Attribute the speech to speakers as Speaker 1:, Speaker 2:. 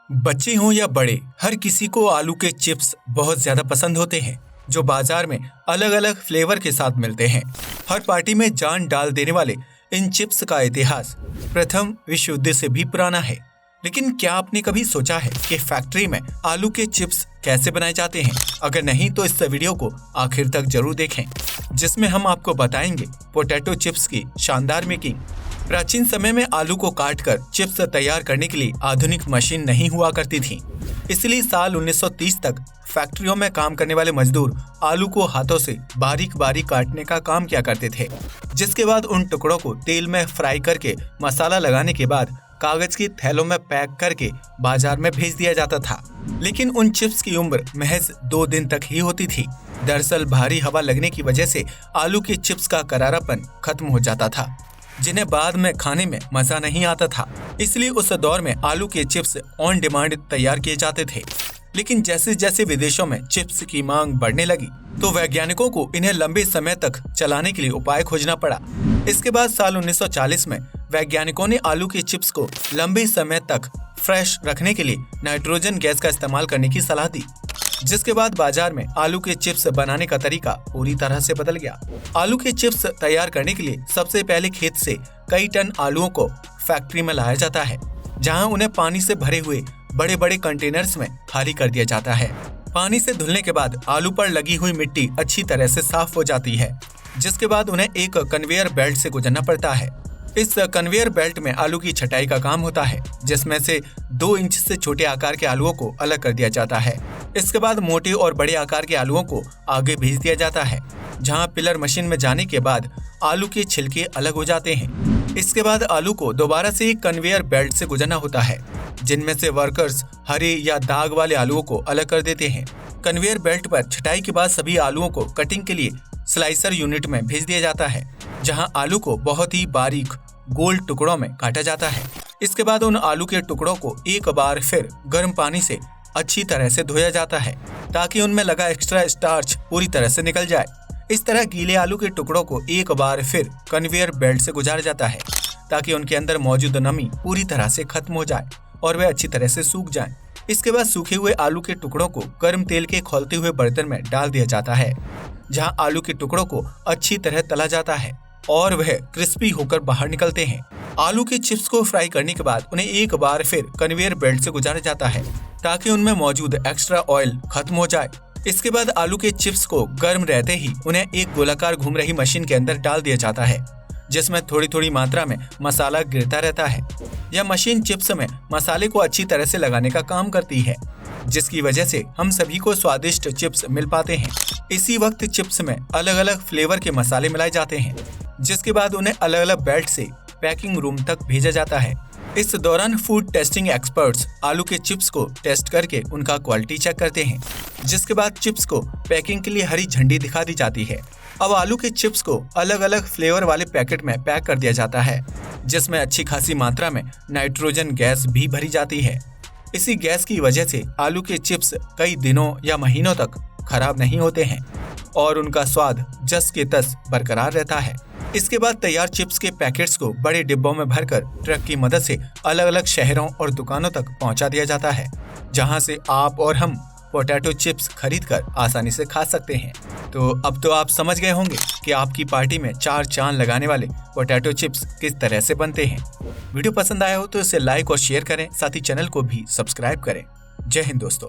Speaker 1: बच्चे हों या बड़े, हर किसी को आलू के चिप्स बहुत ज्यादा पसंद होते हैं, जो बाजार में अलग अलग फ्लेवर के साथ मिलते हैं। हर पार्टी में जान डाल देने वाले इन चिप्स का इतिहास प्रथम विश्व युद्ध से भी पुराना है। लेकिन क्या आपने कभी सोचा है कि फैक्ट्री में आलू के चिप्स कैसे बनाए जाते हैं? अगर नहीं तो इस वीडियो को आखिर तक जरूर देखें, जिसमें हम आपको बताएंगे पोटैटो चिप्स की शानदार मेकिंग। प्राचीन समय में आलू को काटकर चिप्स तैयार करने के लिए आधुनिक मशीन नहीं हुआ करती थी, इसलिए साल 1930 तक फैक्ट्रियों में काम करने वाले मजदूर आलू को हाथों से बारीक बारीक काटने का काम किया करते थे, जिसके बाद उन टुकड़ों को तेल में फ्राई करके मसाला लगाने के बाद कागज की थैलों में पैक करके बाजार में भेज दिया जाता था। लेकिन उन चिप्स की उम्र महज 2 दिन तक ही होती थी। दरअसल भारी हवा लगने की वजह से आलू के चिप्स का करारापन खत्म हो जाता था, जिन्हें बाद में खाने में मजा नहीं आता था। इसलिए उस दौर में आलू के चिप्स ऑन डिमांड तैयार किए जाते थे। लेकिन जैसे जैसे विदेशों में चिप्स की मांग बढ़ने लगी, तो वैज्ञानिकों को इन्हें लंबे समय तक चलाने के लिए उपाय खोजना पड़ा। इसके बाद साल 1940 में वैज्ञानिकों ने आलू के चिप्स को लंबे समय तक फ्रेश रखने के लिए नाइट्रोजन गैस का इस्तेमाल करने की सलाह दी, जिसके बाद बाजार में आलू के चिप्स बनाने का तरीका पूरी तरह से बदल गया। आलू के चिप्स तैयार करने के लिए सबसे पहले खेत से कई टन आलूओं को फैक्ट्री में लाया जाता है, जहां उन्हें पानी से भरे हुए बड़े बड़े कंटेनर्स में खाली कर दिया जाता है। पानी से धुलने के बाद आलू पर लगी हुई मिट्टी अच्छी तरह से साफ हो जाती है, जिसके बाद उन्हें एक कन्वेयर बेल्ट से गुजरना पड़ता है। इस कन्वेयर बेल्ट में आलू की छटाई का काम होता है, जिसमें से 2 इंच से छोटे आकार के आलूओं को अलग कर दिया जाता है। इसके बाद मोटे और बड़े आकार के आलूओं को आगे भेज दिया जाता है, जहां पिलर मशीन में जाने के बाद आलू के छिलके अलग हो जाते हैं। इसके बाद आलू को दोबारा से एक कन्वेयर बेल्ट से गुजरना होता है, जिनमें से वर्कर्स हरे या दाग वाले आलूओं को अलग कर देते हैं। कन्वेयर बेल्ट पर छटाई के बाद सभी आलूओं को कटिंग के लिए स्लाइसर यूनिट में भेज दिया जाता है, जहां आलू को बहुत ही बारीक गोल टुकड़ों में काटा जाता है। इसके बाद उन आलू के टुकड़ों को एक बार फिर गर्म पानी से अच्छी तरह से धोया जाता है, ताकि उनमें लगा एक्स्ट्रा स्टार्च पूरी तरह से निकल जाए। इस तरह गीले आलू के टुकड़ों को एक बार फिर कन्वेयर बेल्ट से गुजारा जाता है, ताकि उनके अंदर मौजूद नमी पूरी तरह से खत्म हो जाए और वे अच्छी तरह से सूख जाएं। इसके बाद सूखे हुए आलू के टुकड़ों को गर्म तेल के खौलते हुए बर्तन में डाल दिया जाता है, जहां आलू के टुकड़ों को अच्छी तरह तला जाता है और वह क्रिस्पी होकर बाहर निकलते हैं। आलू के चिप्स को फ्राई करने के बाद उन्हें एक बार फिर कन्वेयर बेल्ट से गुजारा जाता है, ताकि उनमें मौजूद एक्स्ट्रा ऑयल खत्म हो जाए। इसके बाद आलू के चिप्स को गर्म रहते ही उन्हें एक गोलाकार घूम रही मशीन के अंदर डाल दिया जाता है, जिसमें थोड़ी थोड़ी मात्रा में मसाला गिरता रहता है। यह मशीन चिप्स में मसाले को अच्छी तरह से लगाने का काम करती है, जिसकी वजह से हम सभी को स्वादिष्ट चिप्स मिल पाते हैं। इसी वक्त चिप्स में अलग अलग फ्लेवर के मसाले मिलाए जाते हैं, जिसके बाद उन्हें अलग अलग बेल्ट से पैकिंग रूम तक भेजा जाता है। इस दौरान फूड टेस्टिंग एक्सपर्ट्स आलू के चिप्स को टेस्ट करके उनका क्वालिटी चेक करते हैं, जिसके बाद चिप्स को पैकिंग के लिए हरी झंडी दिखा दी जाती है। अब आलू के चिप्स को अलग अलग फ्लेवर वाले पैकेट में पैक कर दिया जाता है, जिसमें अच्छी खासी मात्रा में नाइट्रोजन गैस भी भरी जाती है। इसी गैस की वजह से आलू के चिप्स कई दिनों या महीनों तक खराब नहीं होते हैं और उनका स्वाद जस के तस बरकरार रहता है। इसके बाद तैयार चिप्स के पैकेट्स को बड़े डिब्बों में भरकर ट्रक की मदद से अलग अलग शहरों और दुकानों तक पहुंचा दिया जाता है, जहां से आप और हम पोटैटो चिप्स खरीदकर आसानी से खा सकते हैं। तो अब तो आप समझ गए होंगे कि आपकी पार्टी में 4 चांद लगाने वाले पोटैटो चिप्स किस तरह से बनते हैं। वीडियो पसंद आया हो तो इसे लाइक और शेयर करें, साथ ही चैनल को भी सब्सक्राइब करें। जय हिंद दोस्तों।